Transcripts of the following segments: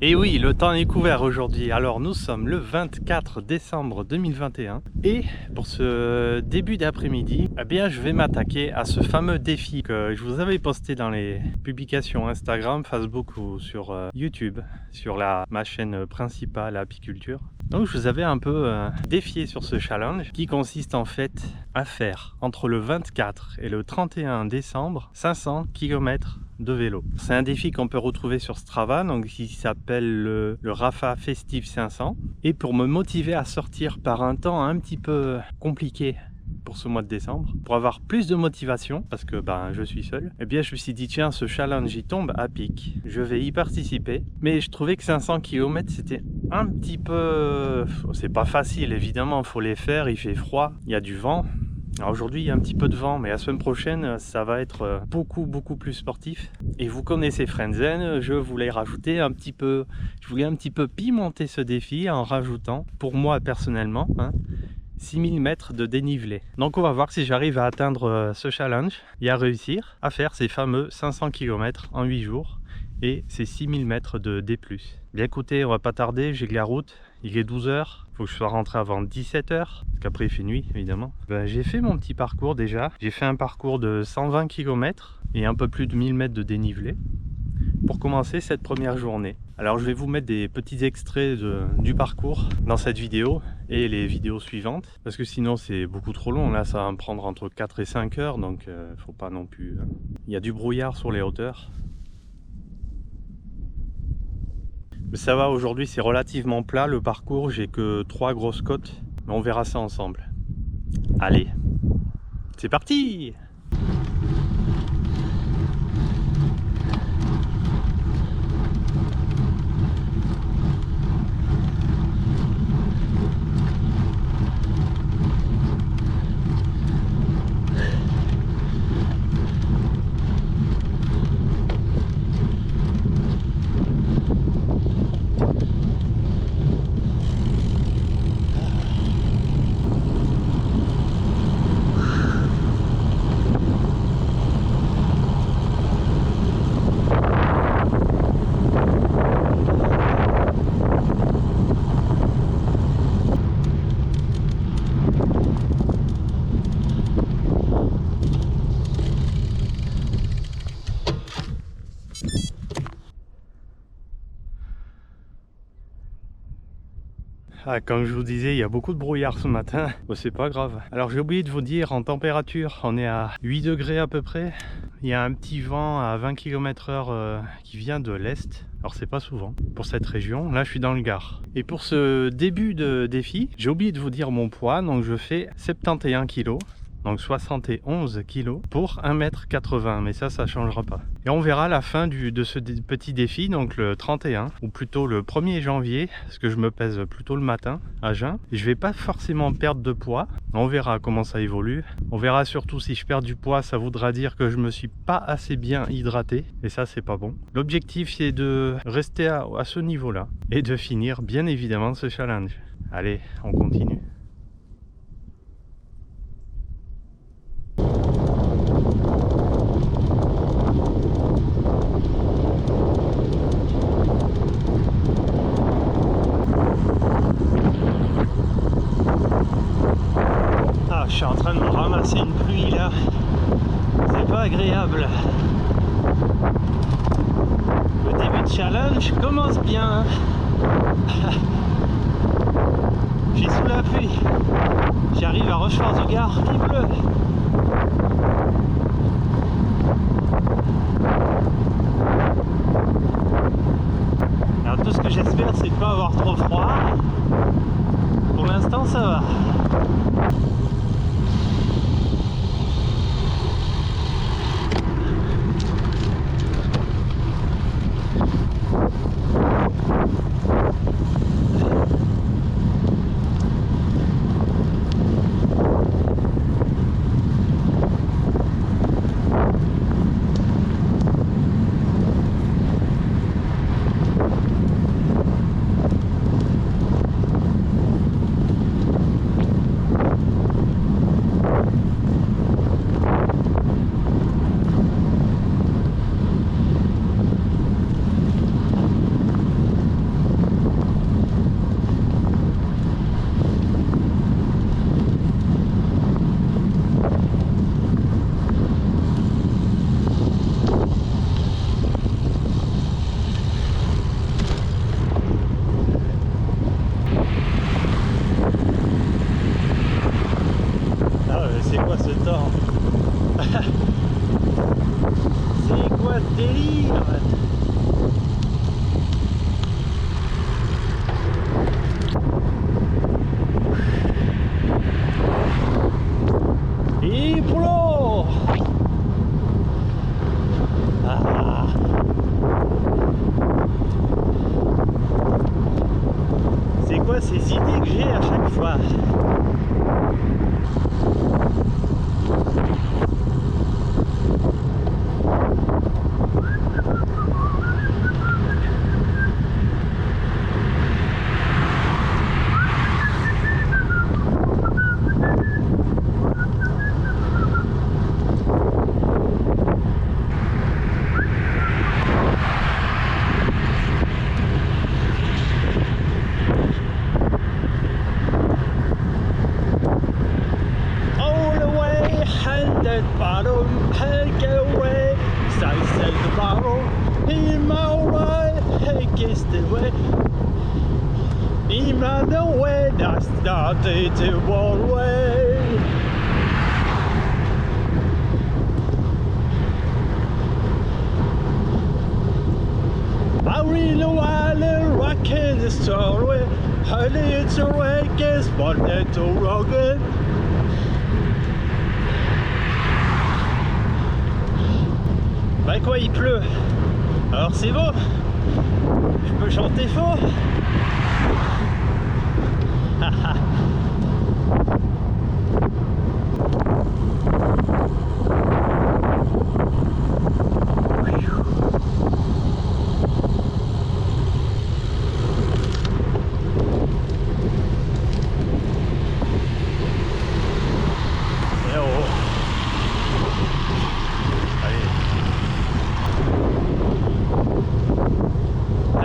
Et oui, le temps est couvert aujourd'hui. Alors nous sommes le 24 décembre 2021 et pour ce début d'après-midi, eh bien je vais m'attaquer à ce fameux défi que je vous avais posté dans les publications Instagram, Facebook ou sur YouTube, sur ma chaîne principale Apiculture. Donc je vous avais un peu défié sur ce challenge qui consiste en fait à faire entre le 24 et le 31 décembre 500 km de vélo. C'est un défi qu'on peut retrouver sur Strava, donc qui s'appelle le Rapha Festive 500. Et pour me motiver à sortir par un temps un petit peu compliqué pour ce mois de décembre, pour avoir plus de motivation, parce que je suis seul, eh bien je me suis dit tiens, ce challenge il tombe à pic, je vais y participer. Mais je trouvais que 500 km c'était un petit peu... C'est pas facile évidemment, il faut les faire, il fait froid, il y a du vent. Alors aujourd'hui il y a un petit peu de vent, mais la semaine prochaine ça va être beaucoup plus sportif. Et vous connaissez Frenzen, je voulais rajouter un petit peu, je voulais un petit peu pimenter ce défi en rajoutant, pour moi personnellement, 6000 mètres de dénivelé. Donc on va voir si j'arrive à atteindre ce challenge et à réussir à faire ces fameux 500 km en 8 jours et ces 6000 mètres de D+. Bien écoutez, on va pas tarder, j'ai que la route, il est 12 h, faut que je sois rentré avant 17 h, parce qu'après il fait nuit évidemment. J'ai fait mon petit parcours déjà, j'ai fait un parcours de 120 km et un peu plus de 1000 mètres de dénivelé pour commencer cette première journée. Alors je vais vous mettre des petits extraits du parcours dans cette vidéo et les vidéos suivantes, parce que sinon c'est beaucoup trop long, là ça va me prendre entre 4 et 5 heures, donc faut pas non plus... Il y a du brouillard sur les hauteurs. Mais ça va, aujourd'hui c'est relativement plat le parcours, j'ai que 3 grosses côtes, mais on verra ça ensemble. Allez, c'est parti! Comme je vous disais, il y a beaucoup de brouillard ce matin. Bon, c'est pas grave. Alors j'ai oublié de vous dire, en température, on est à 8 degrés à peu près. Il y a un petit vent à 20 km/h qui vient de l'est. Alors c'est pas souvent pour cette région. Là je suis dans le Gard. Et pour ce début de défi, j'ai oublié de vous dire mon poids. Donc je fais 71 kg. Donc 71 kg pour 1,80 m, mais ça changera pas. Et on verra la fin de ce petit défi, donc le 31, ou plutôt le 1er janvier, parce que je me pèse plutôt le matin à jeun. Je vais pas forcément perdre de poids, on verra comment ça évolue. On verra surtout si je perds du poids, ça voudra dire que je me suis pas assez bien hydraté, et ça c'est pas bon. L'objectif c'est de rester à ce niveau-là, et de finir bien évidemment ce challenge. Allez, on continue. Je suis en train de me ramasser une pluie là, c'est pas agréable. Le début de challenge commence bien. Je suis sous la pluie, j'arrive à Rochefort-du-Gard, il pleut. Alors tout ce que j'espère c'est de pas avoir trop froid. Pour l'instant ça va. did it one way. I really wanna rock in the story. Honey, it's a reggae, but it's a rugged. Bah quoi, il pleut. Alors c'est bon. Je peux chanter fort.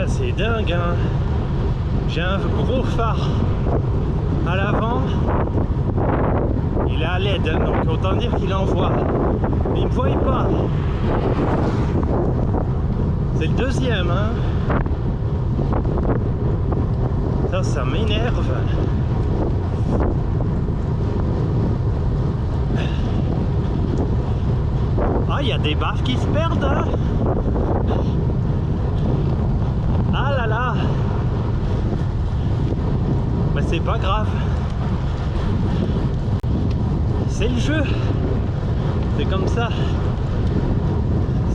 C'est dingue, hein. J'ai un gros phare à l'avant, il est à LED, hein, donc autant dire qu'il envoie, mais il me voit pas. C'est le deuxième, hein. Ça m'énerve. Ah, il y a des baffes qui se perdent, hein. Ah là là. Mais c'est pas grave. C'est le jeu. C'est comme ça.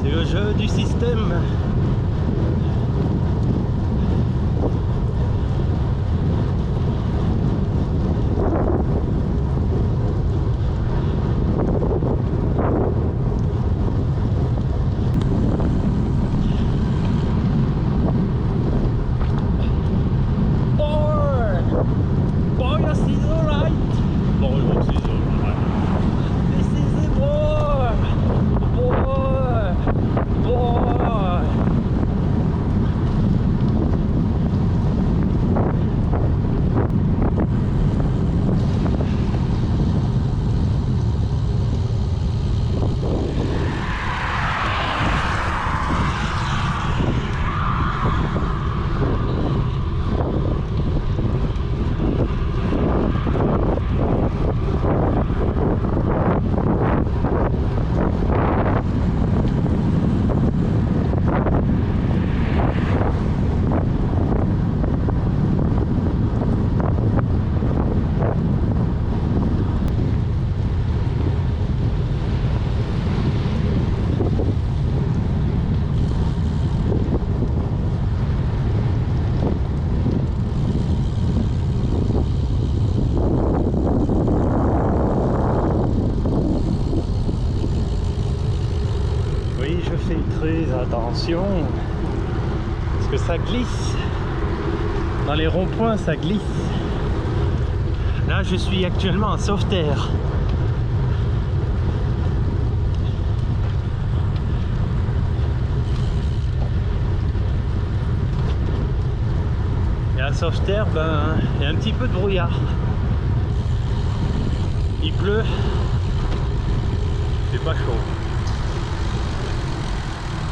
C'est le jeu du système. Attention, parce que ça glisse. Dans les ronds-points, ça glisse. Là, je suis actuellement en Sauveterre. Et à Sauveterre, ben, il y a un petit peu de brouillard. Il pleut. C'est pas chaud.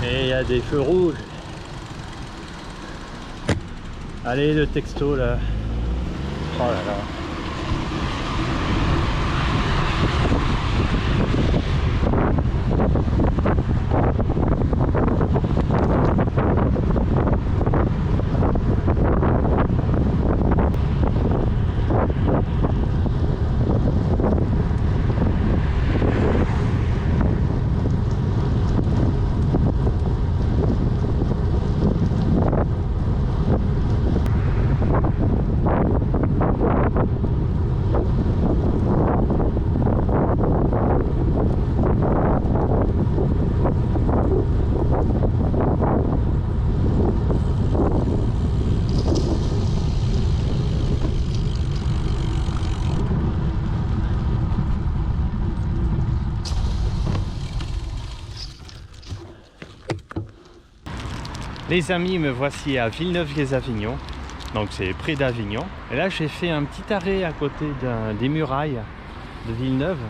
Et il y a des feux rouges. Allez, le texto là. Oh là là. Les amis, me voici à Villeneuve-lès-Avignon, donc c'est près d'Avignon. Et là j'ai fait un petit arrêt à côté des murailles de Villeneuve.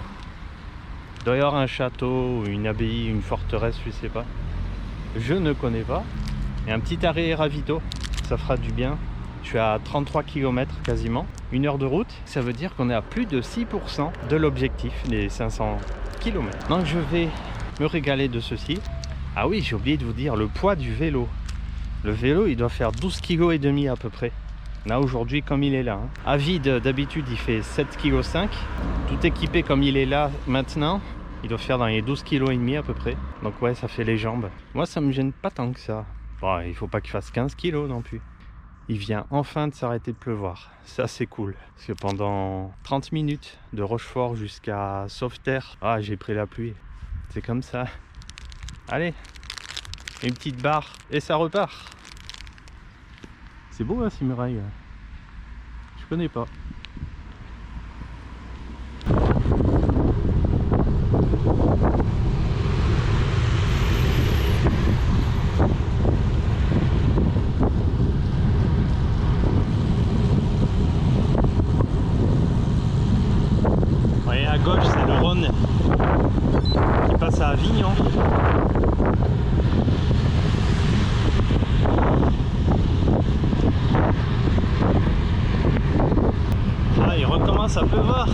Il doit y avoir un château, une abbaye, une forteresse, je sais pas. Je ne connais pas. Et un petit arrêt ravito, ça fera du bien. Je suis à 33 km quasiment, 1 heure de route. Ça veut dire qu'on est à plus de 6% de l'objectif des 500 km. Donc je vais me régaler de ceci. Ah oui, j'ai oublié de vous dire le poids du vélo. Le vélo, il doit faire 12,5 kg à peu près. Là aujourd'hui, comme il est là. À vide, d'habitude, il fait 7,5 kg. Tout équipé comme il est là maintenant, il doit faire dans les 12,5 kg à peu près. Donc ouais, ça fait les jambes. Moi, ça me gêne pas tant que ça. Bon, il faut pas qu'il fasse 15 kg non plus. Il vient enfin de s'arrêter de pleuvoir. Ça, c'est cool. Parce que pendant 30 minutes, de Rochefort jusqu'à Sauveterre, ah, j'ai pris la pluie. C'est comme ça. Allez, une petite barre et ça repart. C'est beau, hein, ces murailles. Je connais pas. À gauche, c'est le Rhône qui passe à Avignon. Ah, il recommence à pleuvoir.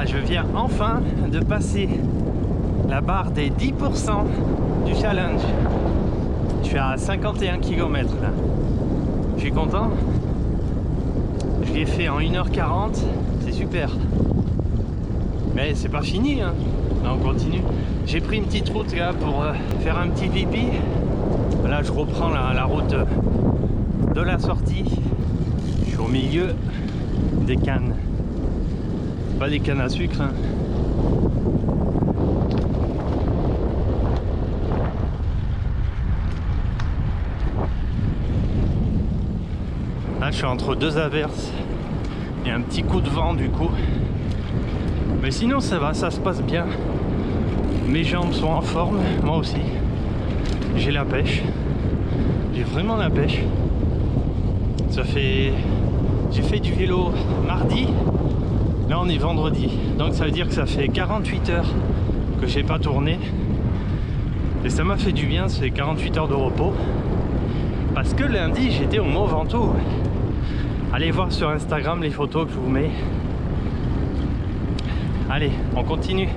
Je viens enfin de passer la barre des 10% du challenge. Je suis à 51 km là. Je suis content. Je l'ai fait en 1h40, c'est super. Mais c'est pas fini, hein. Là on continue. J'ai pris une petite route là pour faire un petit pipi. Là je reprends la route de la sortie. Je suis au milieu des cannes. Pas des cannes à sucre, hein. Là je suis entre deux averses et un petit coup de vent du coup. Mais sinon ça va, ça se passe bien. Mes jambes sont en forme, moi aussi. J'ai la pêche. J'ai vraiment la pêche. Ça fait... J'ai fait du vélo mardi. Là on est vendredi, donc ça veut dire que ça fait 48 heures que j'ai pas tourné. Et ça m'a fait du bien, c'est 48 heures de repos. Parce que lundi j'étais au Mont Ventoux. Allez voir sur Instagram les photos que je vous mets. Allez, on continue.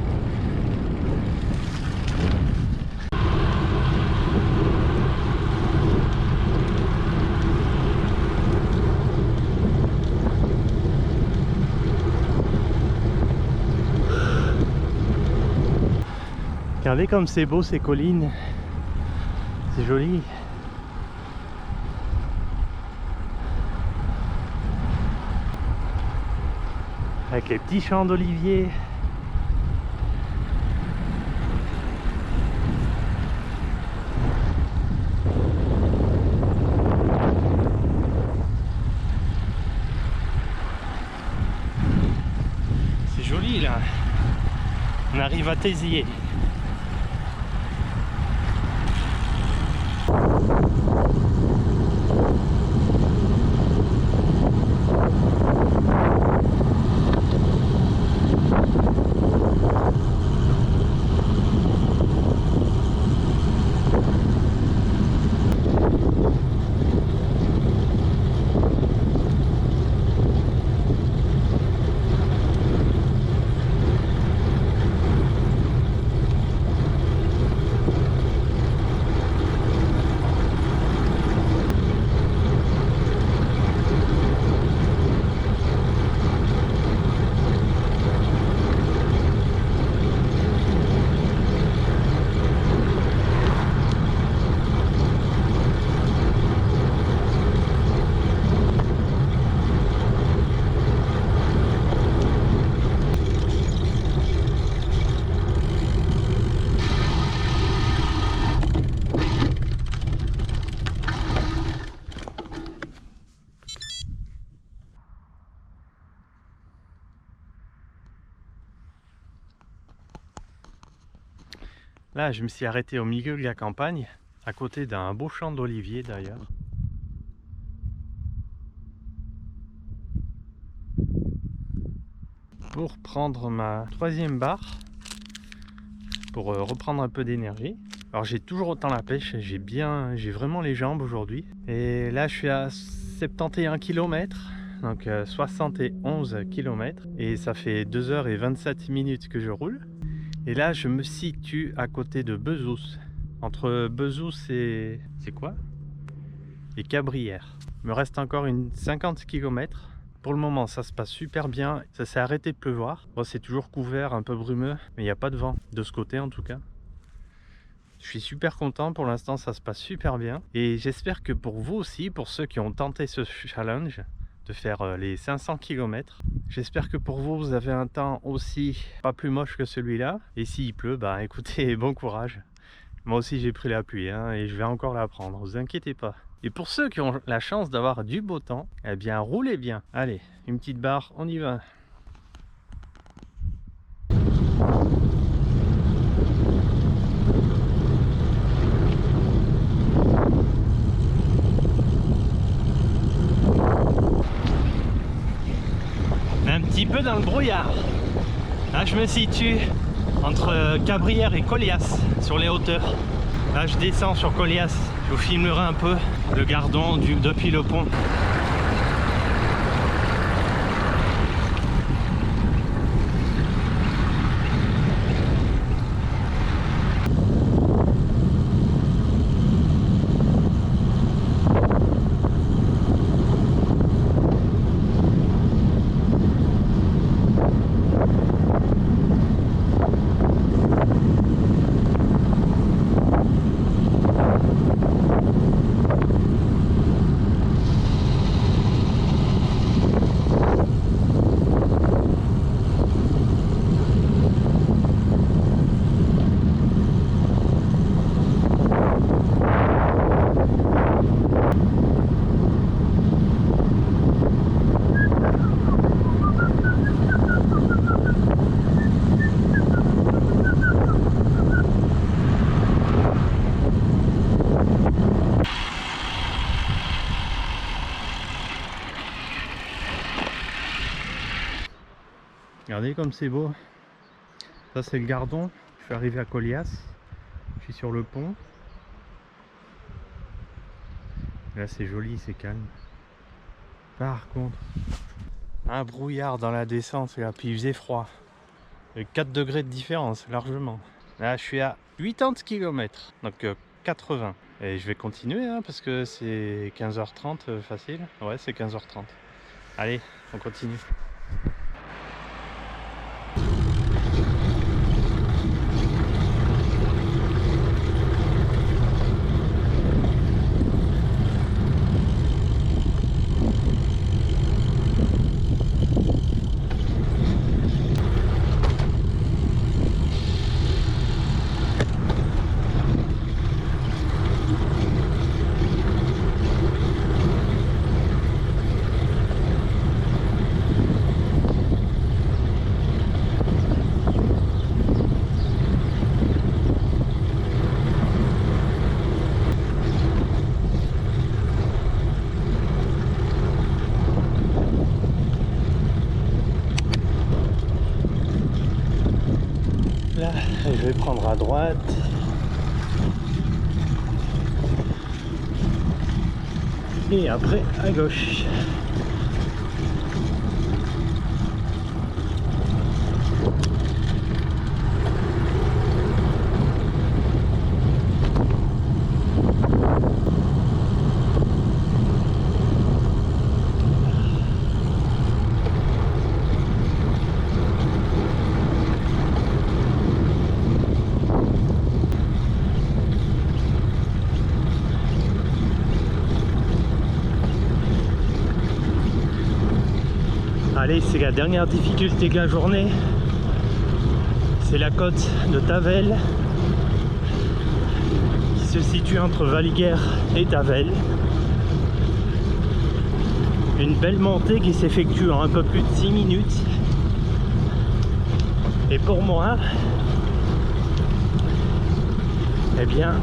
Regardez comme c'est beau ces collines, c'est joli. Avec les petits champs d'oliviers. C'est joli là. On arrive à Tézier. Là, je me suis arrêté au milieu de la campagne, à côté d'un beau champ d'oliviers d'ailleurs. Pour prendre ma 3e barre, pour reprendre un peu d'énergie. Alors j'ai toujours autant la pêche, j'ai vraiment les jambes aujourd'hui. Et là, je suis à 71 km. Donc 71 km et ça fait 2h27 minutes que je roule. Et là je me situe à côté de Bezous. Entre Bezous et... c'est quoi? Et Cabrières. Il me reste encore une 50 km. Pour le moment ça se passe super bien. Ça s'est arrêté de pleuvoir. Bon, c'est toujours couvert, un peu brumeux, mais il n'y a pas de vent. De ce côté en tout cas. Je suis super content, pour l'instant ça se passe super bien. Et j'espère que pour vous aussi, pour ceux qui ont tenté ce challenge, de faire les 500 km. J'espère que pour vous, vous avez un temps aussi pas plus moche que celui-là. Et s'il pleut, bah écoutez, bon courage. Moi aussi j'ai pris la pluie hein, et je vais encore la prendre, vous inquiétez pas. Et pour ceux qui ont la chance d'avoir du beau temps, eh bien roulez bien. Allez, une petite barre, on y va. Un petit peu dans le brouillard. Là je me situe entre Cabrières et Colias sur les hauteurs. Là je descends sur Colias, je vous filmerai un peu le Gardon depuis le pont. Regardez comme c'est beau. Ça c'est le Gardon. Je suis arrivé à Colias. Je suis sur le pont. Là c'est joli, c'est calme. Par contre, un brouillard dans la descente là, puis il faisait froid. 4 degrés de différence largement. Là je suis à 80 km, donc 80. Et je vais continuer hein, parce que c'est 15h30 facile. Ouais, c'est 15h30. Allez, on continue. Là, je vais prendre à droite. Et après à gauche. Allez, c'est la dernière difficulté de la journée. C'est la côte de Tavel qui se situe entre Valiguer et Tavel. Une belle montée qui s'effectue en un peu plus de 6 minutes. Et pour moi, eh bien,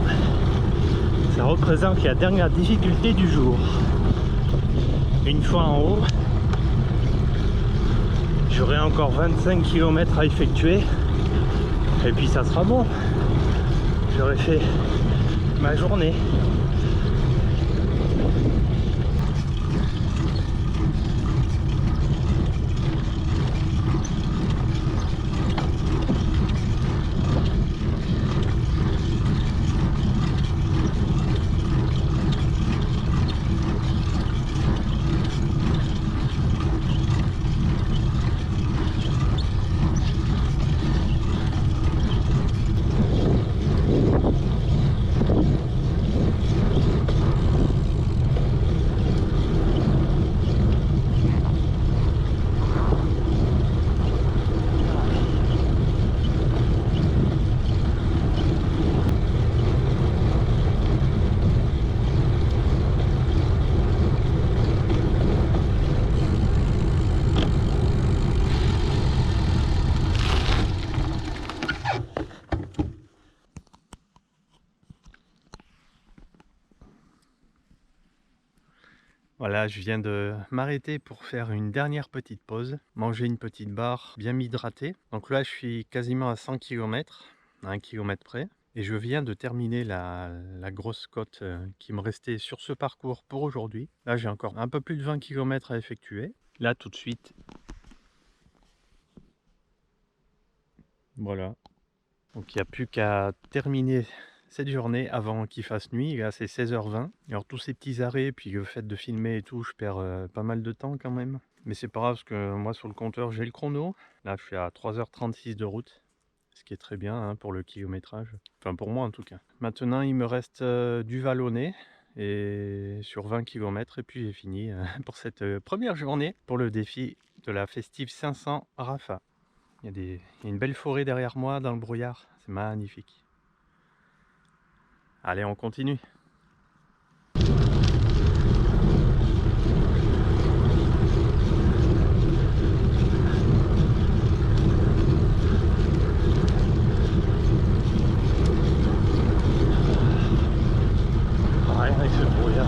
ça représente la dernière difficulté du jour. Une fois en haut, j'aurai encore 25 km à effectuer et puis ça sera bon. J'aurai fait ma journée. Voilà, je viens de m'arrêter pour faire une dernière petite pause, manger une petite barre, bien m'hydrater. Donc là, je suis quasiment à 100 km, à 1 km près. Et je viens de terminer la grosse côte qui me restait sur ce parcours pour aujourd'hui. Là, j'ai encore un peu plus de 20 km à effectuer. Là, tout de suite. Voilà. Donc il n'y a plus qu'à terminer cette journée avant qu'il fasse nuit. Là c'est 16h20. Alors tous ces petits arrêts, puis le fait de filmer et tout, je perds pas mal de temps quand même. Mais c'est pas grave parce que moi sur le compteur j'ai le chrono. Là je suis à 3h36 de route. Ce qui est très bien hein, pour le kilométrage. Enfin pour moi en tout cas. Maintenant il me reste du vallonné. Et sur 20 km et puis j'ai fini pour cette première journée pour le défi de la Festive 500 Rapha. Il y a une belle forêt derrière moi dans le brouillard, c'est magnifique. Allez, on continue. Rien avec ce brouillard.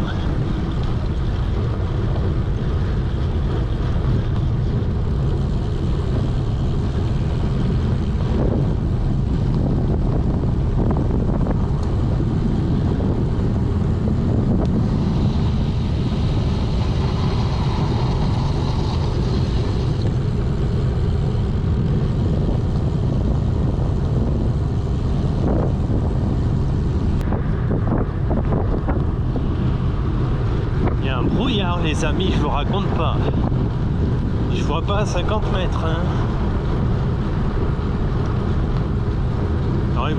Brouillard les amis, je vous raconte pas. Je vois pas à 50 mètres hein. Alors,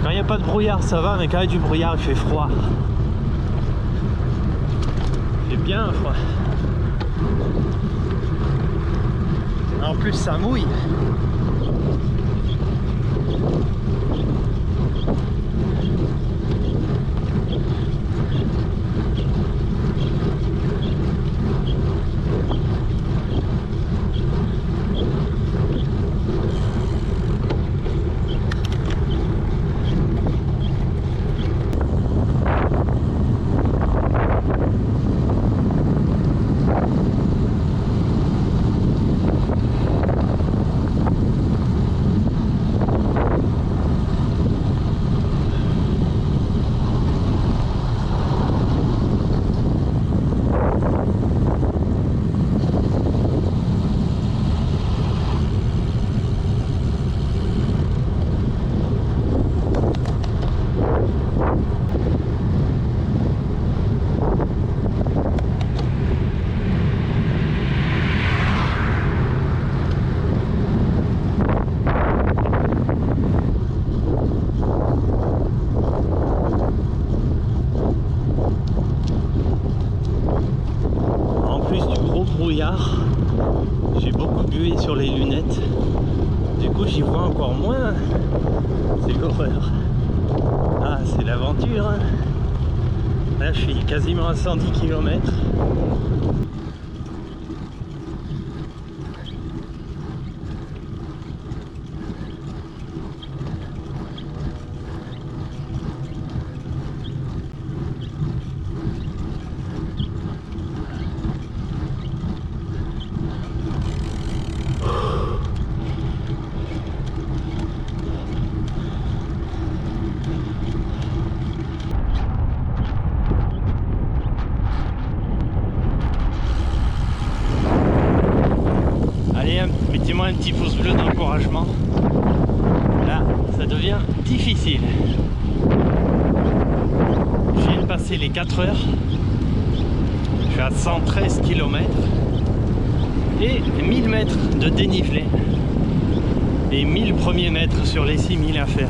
quand il n'y a pas de brouillard ça va, mais quand il y a du brouillard il fait froid. Il fait bien froid. En plus ça mouille. J'ai beaucoup bué sur les lunettes, du coup j'y vois encore moins. C'est l'horreur. Ah, c'est l'aventure hein. Là je suis quasiment à 110 km. mettez-moi un petit pouce bleu d'encouragement. Là, ça devient difficile. Je viens de passer les 4 heures. Je suis à 113 km et 1000 mètres de dénivelé et 1000 premiers mètres sur les 6000 à faire.